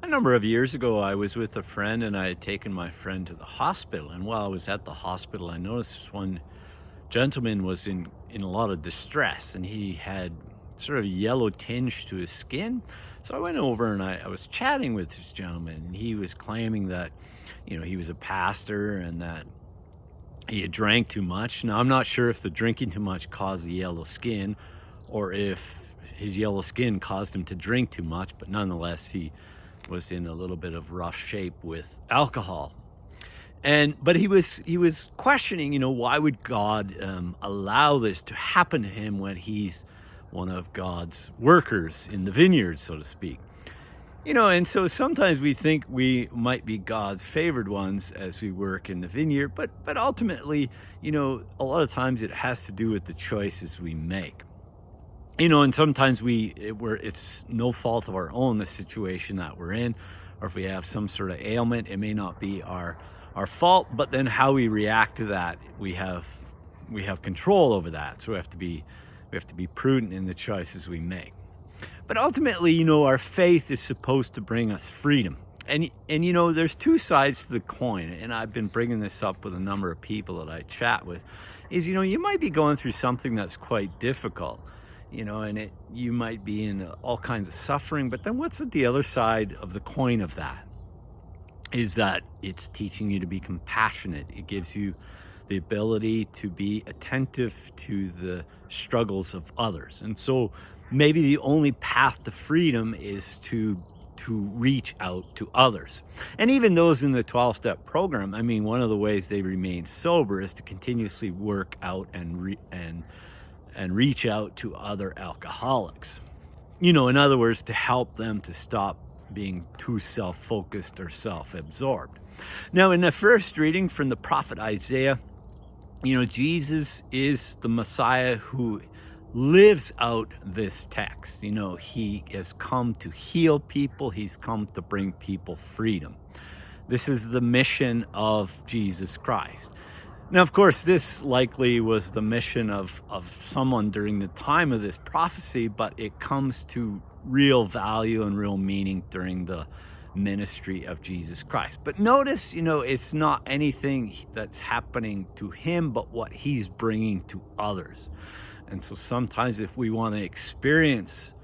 A number of years ago, I was with a friend and I had taken my friend to the hospital. And while I was at the hospital, I noticed this one gentleman was in a lot of distress and he had sort of a yellow tinge to his skin. So I went over and I was chatting with this gentleman, and he was claiming that, he was a pastor and that he had drank too much. Now, I'm not sure if the drinking too much caused the yellow skin or if his yellow skin caused him to drink too much, but nonetheless, he was in a little bit of rough shape with alcohol. But he was questioning, why would God allow this to happen to him when he's one of God's workers in the vineyard, so to speak. And so sometimes we think we might be God's favored ones as we work in the vineyard, but ultimately, a lot of times it has to do with the choices we make. And sometimes it's no fault of our own, the situation that we're in, or if we have some sort of ailment, it may not be our fault, but then how we react to that, we have control over that. So we have to be prudent in the choices we make. But ultimately, our faith is supposed to bring us freedom. And there's two sides to the coin, and I've been bringing this up with a number of people that I chat with, is, you might be going through something that's quite difficult, and you might be in all kinds of suffering, but then what's at the other side of the coin of that? Is that it's teaching you to be compassionate. It gives you the ability to be attentive to the struggles of others. And so maybe the only path to freedom is to reach out to others. And even those in the 12-step program, one of the ways they remain sober is to continuously work out and reach out to other alcoholics. In other words, to help them to stop being too self-focused or self-absorbed. Now, in the first reading from the prophet Isaiah, Jesus is the Messiah who lives out this text. He has come to heal people. He's come to bring people freedom. This is the mission of Jesus Christ. Now, of course, this likely was the mission of someone during the time of this prophecy, but it comes to real value and real meaning during the ministry of Jesus Christ. But notice, it's not anything that's happening to him, but what he's bringing to others. And so sometimes if we want to experience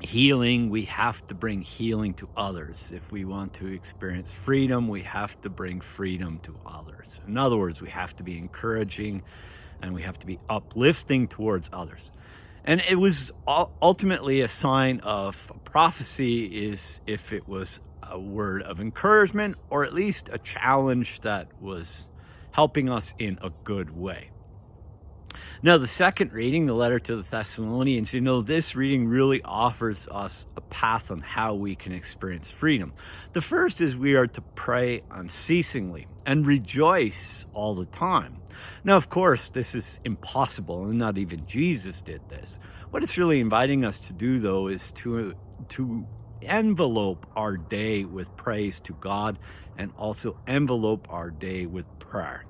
healing, we have to bring healing to others. If we want to experience freedom, we have to bring freedom to others. In other words, we have to be encouraging and we have to be uplifting towards others. And it was ultimately a sign of prophecy is if it was a word of encouragement or at least a challenge that was helping us in a good way. Now, the second reading, the letter to the Thessalonians, this reading really offers us a path on how we can experience freedom. The first is we are to pray unceasingly and rejoice all the time. Now, of course, this is impossible, and not even Jesus did this. What it's really inviting us to do, though, is to envelope our day with praise to God and also envelope our day with prayer.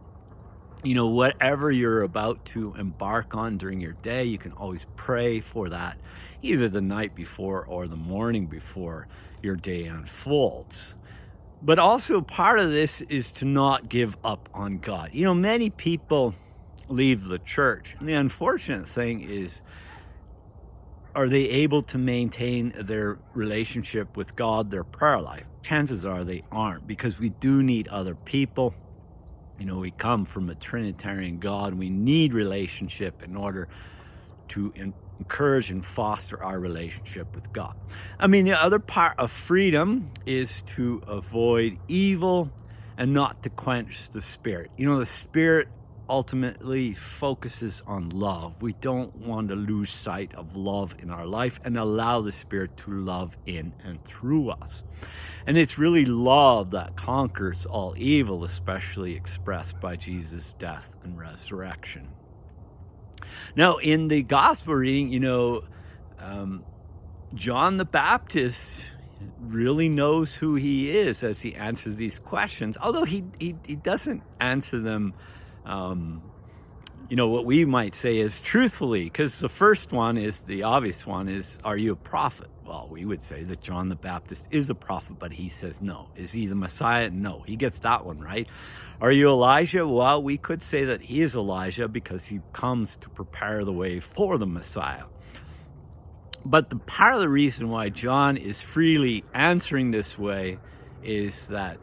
Whatever you're about to embark on during your day, you can always pray for that, either the night before or the morning before your day unfolds. But also part of this is to not give up on God. Many people leave the church. And the unfortunate thing is, are they able to maintain their relationship with God, their prayer life? Chances are they aren't, because we do need other people. We come from a Trinitarian God. We need relationship in order to encourage and foster our relationship with God. The other part of freedom is to avoid evil and not to quench the Spirit. The Spirit ultimately focuses on love. We don't want to lose sight of love in our life and allow the Spirit to love in and through us. And it's really love that conquers all evil, especially expressed by Jesus' death and resurrection. Now, in the gospel reading, John the Baptist really knows who he is as he answers these questions, although he doesn't answer them what we might say is truthfully, because the first one is the obvious one is, are you a prophet? well, we would say that John the Baptist is a prophet, but he says no. Is he the Messiah? No. He gets that one right. Are you Elijah? Well, we could say that he is Elijah because he comes to prepare the way for the Messiah. But the part of the reason why John is freely answering this way is that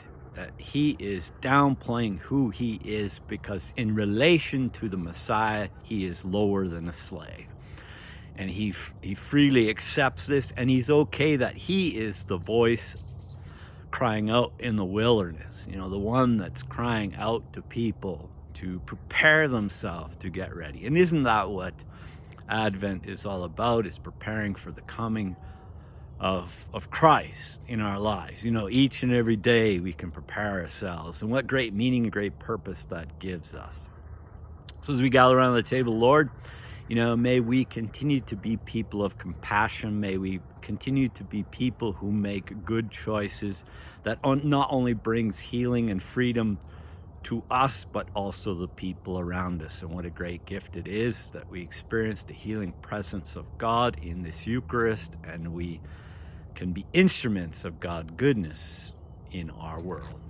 he is downplaying who he is, because in relation to the Messiah, he is lower than a slave. And he freely accepts this, and he's okay that he is the voice crying out in the wilderness, the one that's crying out to people to prepare themselves to get ready. And isn't that what Advent is all about? Is preparing for the coming of Christ in our lives. Each and every day we can prepare ourselves, and what great meaning and great purpose that gives us. So as we gather around the table, Lord, may we continue to be people of compassion. May we continue to be people who make good choices that not only brings healing and freedom to us, but also the people around us. And what a great gift it is that we experience the healing presence of God in this Eucharist, and we can be instruments of God's goodness in our world.